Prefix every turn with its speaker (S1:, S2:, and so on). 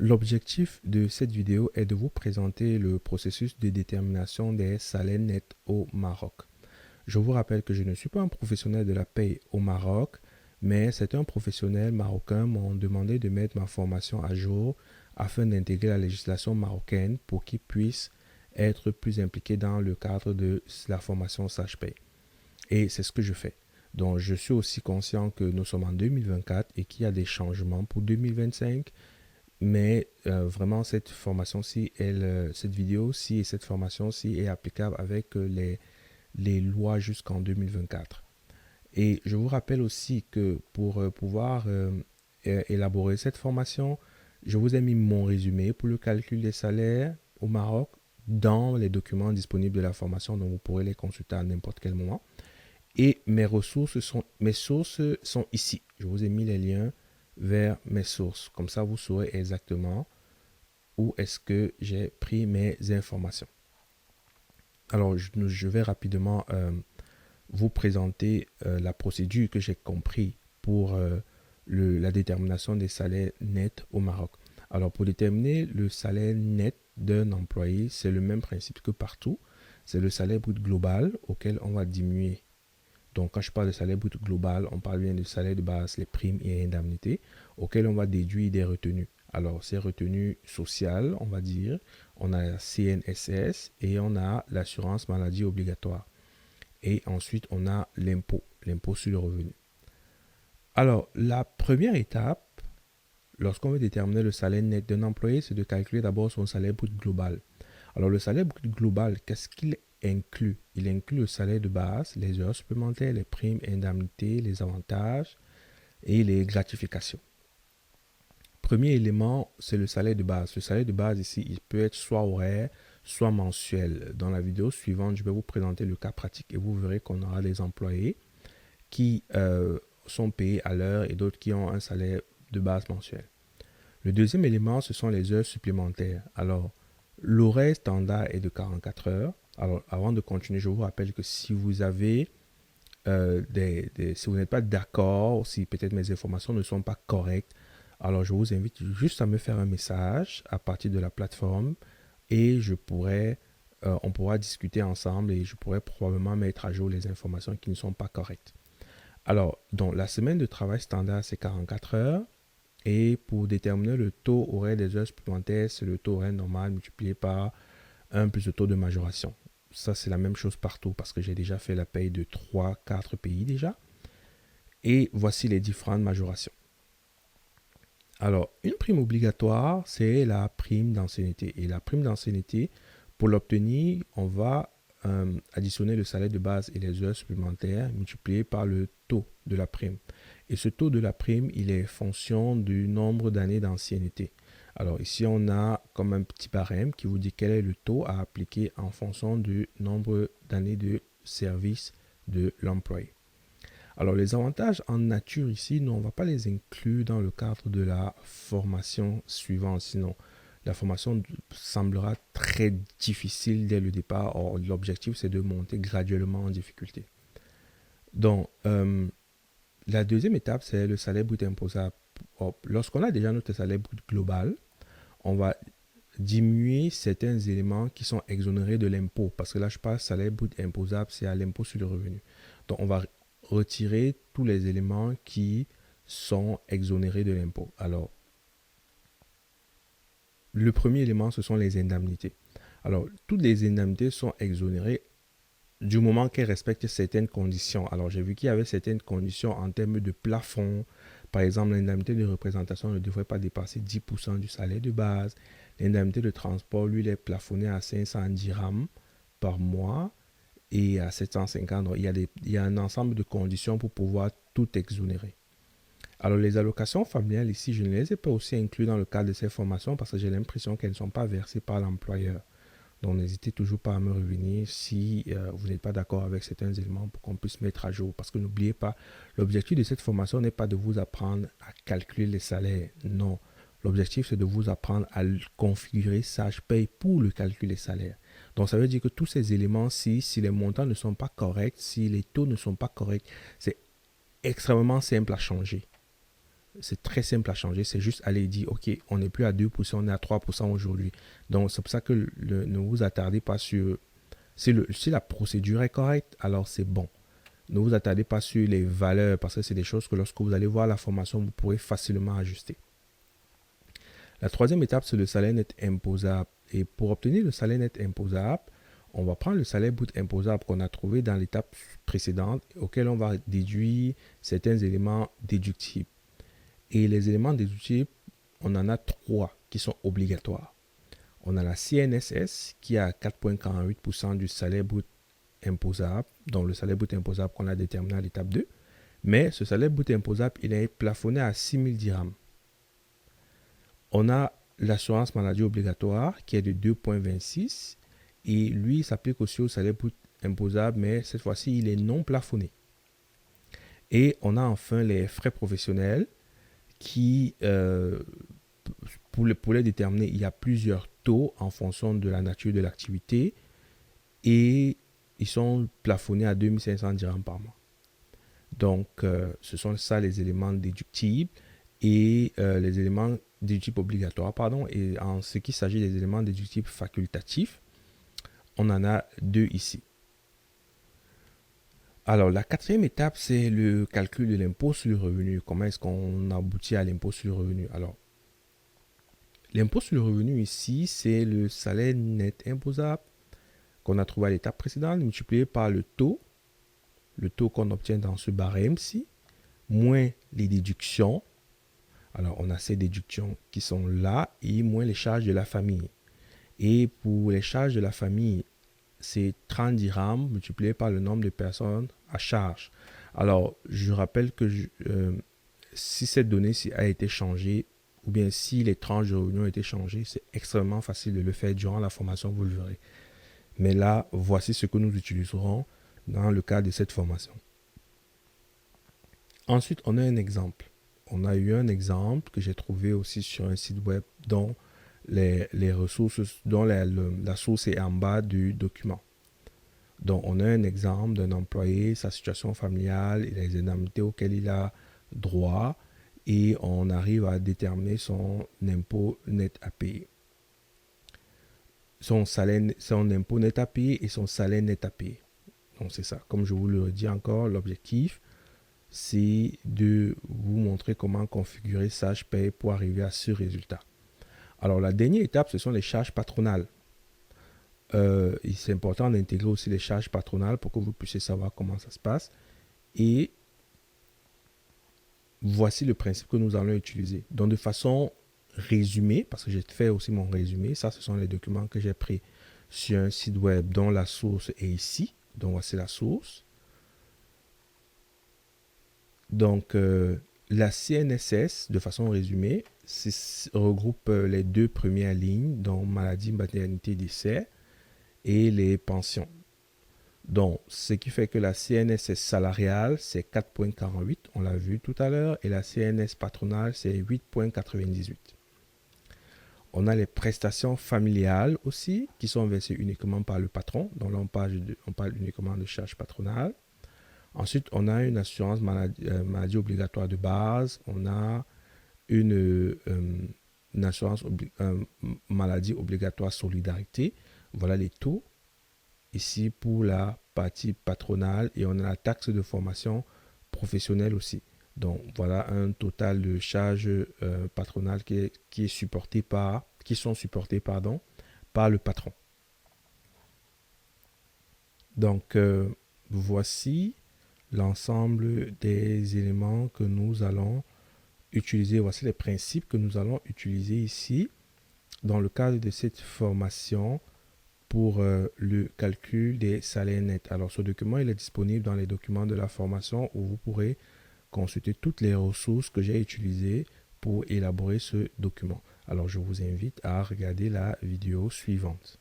S1: L'objectif de cette vidéo est de vous présenter le processus de détermination des salaires nets au Maroc. Je vous rappelle que je ne suis pas un professionnel de la paye au Maroc, mais certains professionnels marocains m'ont demandé de mettre ma formation à jour afin d'intégrer la législation marocaine pour qu'ils puissent être plus impliqués dans le cadre de la formation SagePay. Et c'est ce que je fais. Donc, je suis aussi conscient que nous sommes en 2024 et qu'il y a des changements pour 2025. Mais vraiment, cette formation-ci, cette vidéo-ci et cette formation-ci est applicable avec les lois jusqu'en 2024. Et je vous rappelle aussi que pour pouvoir élaborer cette formation, je vous ai mis mon résumé pour le calcul des salaires au Maroc dans les documents disponibles de la formation, donc vous pourrez les consulter à n'importe quel moment. Et mes sources sont ici. Je vous ai mis les liens vers mes sources. Comme ça, vous saurez exactement où est-ce que j'ai pris mes informations. Alors, je vais rapidement vous présenter la procédure que j'ai compris pour la détermination des salaires nets au Maroc. Alors, pour déterminer le salaire net d'un employé, c'est le même principe que partout. C'est le salaire brut global auquel on va diminuer. Donc, quand je parle de salaire brut global, on parle bien du salaire de base, les primes et indemnités, auxquelles on va déduire des retenues. Alors, ces retenues sociales, on va dire, on a la CNSS et on a l'assurance maladie obligatoire. Et ensuite, on a l'impôt sur le revenu. Alors, la première étape, lorsqu'on veut déterminer le salaire net d'un employé, c'est de calculer d'abord son salaire brut global. Alors, le salaire brut global, qu'est-ce qu'il inclut? Il inclut le salaire de base, les heures supplémentaires, les primes, indemnités, les avantages et les gratifications. Premier élément, c'est le salaire de base. Le salaire de base ici, il peut être soit horaire, soit mensuel. Dans la vidéo suivante, je vais vous présenter le cas pratique et vous verrez qu'on aura des employés qui sont payés à l'heure et d'autres qui ont un salaire de base mensuel. Le deuxième élément, ce sont les heures supplémentaires. Alors, l'horaire standard est de 44 heures. Alors, avant de continuer, je vous rappelle que si vous avez si vous n'êtes pas d'accord, si peut-être mes informations ne sont pas correctes, alors je vous invite juste à me faire un message à partir de la plateforme et on pourra discuter ensemble et je pourrai probablement mettre à jour les informations qui ne sont pas correctes. Alors, donc la semaine de travail standard, c'est 44 heures. Et pour déterminer le taux horaire des heures supplémentaires, c'est le taux horaire normal multiplié par 1 plus le taux de majoration. Ça, c'est la même chose partout parce que j'ai déjà fait la paye de 3-4 pays déjà. Et voici les différentes majorations. Alors, une prime obligatoire, c'est la prime d'ancienneté. Et la prime d'ancienneté, pour l'obtenir, on va additionner le salaire de base et les heures supplémentaires multiplié par le taux de la prime. Et ce taux de la prime, il est fonction du nombre d'années d'ancienneté. Alors ici, on a comme un petit barème qui vous dit quel est le taux à appliquer en fonction du nombre d'années de service de l'employé. Alors les avantages en nature ici, nous, on ne va pas les inclure dans le cadre de la formation suivante, sinon la formation semblera très difficile dès le départ. Or, l'objectif, c'est de monter graduellement en difficulté. Donc, la deuxième étape, c'est le salaire brut imposable. Lorsqu'on a déjà notre salaire brut global, on va diminuer certains éléments qui sont exonérés de l'impôt. Parce que là, je parle salaire brut imposable, c'est à l'impôt sur le revenu. Donc, on va retirer tous les éléments qui sont exonérés de l'impôt. Alors, le premier élément, ce sont les indemnités. Alors, toutes les indemnités sont exonérées du moment qu'elles respectent certaines conditions. Alors, j'ai vu qu'il y avait certaines conditions en termes de plafond. Par exemple, l'indemnité de représentation ne devrait pas dépasser 10% du salaire de base. L'indemnité de transport, lui, il est plafonné à 500 dirhams par mois et à 750. Donc, il y a un ensemble de conditions pour pouvoir tout exonérer. Alors, les allocations familiales, ici, je ne les ai pas aussi inclus dans le cadre de ces formations parce que j'ai l'impression qu'elles ne sont pas versées par l'employeur. Donc, n'hésitez toujours pas à me revenir si vous n'êtes pas d'accord avec certains éléments pour qu'on puisse mettre à jour. Parce que n'oubliez pas, l'objectif de cette formation n'est pas de vous apprendre à calculer les salaires. Non. L'objectif, c'est de vous apprendre à configurer SagePay pour le calcul des salaires. Donc, ça veut dire que tous ces éléments-ci, si les montants ne sont pas corrects, si les taux ne sont pas corrects, c'est extrêmement simple à changer. c'est très simple à changer. C'est juste aller dire, OK, on n'est plus à 2%, on est à 3% aujourd'hui. Donc, c'est pour ça que ne vous attardez pas sur... Si la procédure est correcte, alors c'est bon. Ne vous attardez pas sur les valeurs parce que c'est des choses que lorsque vous allez voir la formation, vous pourrez facilement ajuster. La troisième étape, c'est le salaire net imposable. Et pour obtenir le salaire net imposable, on va prendre le salaire brut imposable qu'on a trouvé dans l'étape précédente, auquel on va déduire certains éléments déductibles. Et les éléments déductibles, on en a 3 qui sont obligatoires. On a la CNSS qui est à 4,48% du salaire brut imposable, donc le salaire brut imposable qu'on a déterminé à l'étape 2. Mais ce salaire brut imposable, il est plafonné à 6 000 dirhams. On a l'assurance maladie obligatoire qui est de 2,26 et lui, il s'applique aussi au salaire brut imposable, mais cette fois-ci, il est non plafonné. Et on a enfin les frais professionnels qui, pour les déterminer, il y a plusieurs taux en fonction de la nature de l'activité et ils sont plafonnés à 2500 dirhams par mois. Donc, ce sont ça les éléments déductibles et les éléments déductibles obligatoires, pardon. Et en ce qui s'agit des éléments déductibles facultatifs, on en a 2 ici. Alors, la quatrième étape, c'est le calcul de l'impôt sur le revenu. Comment est-ce qu'on aboutit à l'impôt sur le revenu? Alors, l'impôt sur le revenu ici, c'est le salaire net imposable qu'on a trouvé à l'étape précédente, multiplié par le taux qu'on obtient dans ce barème-ci, moins les déductions. Alors, on a ces déductions qui sont là, et moins les charges de la famille. Et pour les charges de la famille, c'est 30 dirhams multiplié par le nombre de personnes à charge. Alors, je rappelle que si cette donnée a été changée, ou bien si les tranches de revenus ont été changées, c'est extrêmement facile de le faire durant la formation, vous le verrez. Mais là, voici ce que nous utiliserons dans le cadre de cette formation. Ensuite, on a un exemple. On a eu un exemple que j'ai trouvé aussi sur un site web dont les ressources, dont la source est en bas du document. Donc, on a un exemple d'un employé, sa situation familiale et les indemnités auxquelles il a droit et on arrive à déterminer son impôt net à payer. Son impôt net à payer et son salaire net à payer. Donc, c'est ça. Comme je vous le dis encore, l'objectif, c'est de vous montrer comment configurer SagePay pour arriver à ce résultat. Alors, la dernière étape, ce sont les charges patronales. C'est important d'intégrer aussi les charges patronales pour que vous puissiez savoir comment ça se passe. Et voici le principe que nous allons utiliser. Donc, de façon résumée, parce que j'ai fait aussi mon résumé, ça, ce sont les documents que j'ai pris sur un site web dont la source est ici. Donc, voici la source. Donc, la CNSS, de façon résumée, regroupe les 2 premières lignes, donc maladie, maternité, décès, et les pensions. Donc, ce qui fait que la CNSS salariale, c'est 4,48, on l'a vu tout à l'heure, et la CNS patronale, c'est 8,98. On a les prestations familiales aussi, qui sont versées uniquement par le patron. Donc là, on parle uniquement de charges patronales. Ensuite, on a une assurance maladie obligatoire de base. On a une assurance maladie obligatoire solidarité. Voilà les taux. Ici, pour la partie patronale. Et on a la taxe de formation professionnelle aussi. Donc, voilà un total de charges patronales qui sont supportées par le patron. Donc, voici l'ensemble des éléments que nous allons utiliser. Voici les principes que nous allons utiliser ici dans le cadre de cette formation pour le calcul des salaires nets. Alors, ce document, il est disponible dans les documents de la formation où vous pourrez consulter toutes les ressources que j'ai utilisées pour élaborer ce document. Alors, je vous invite à regarder la vidéo suivante.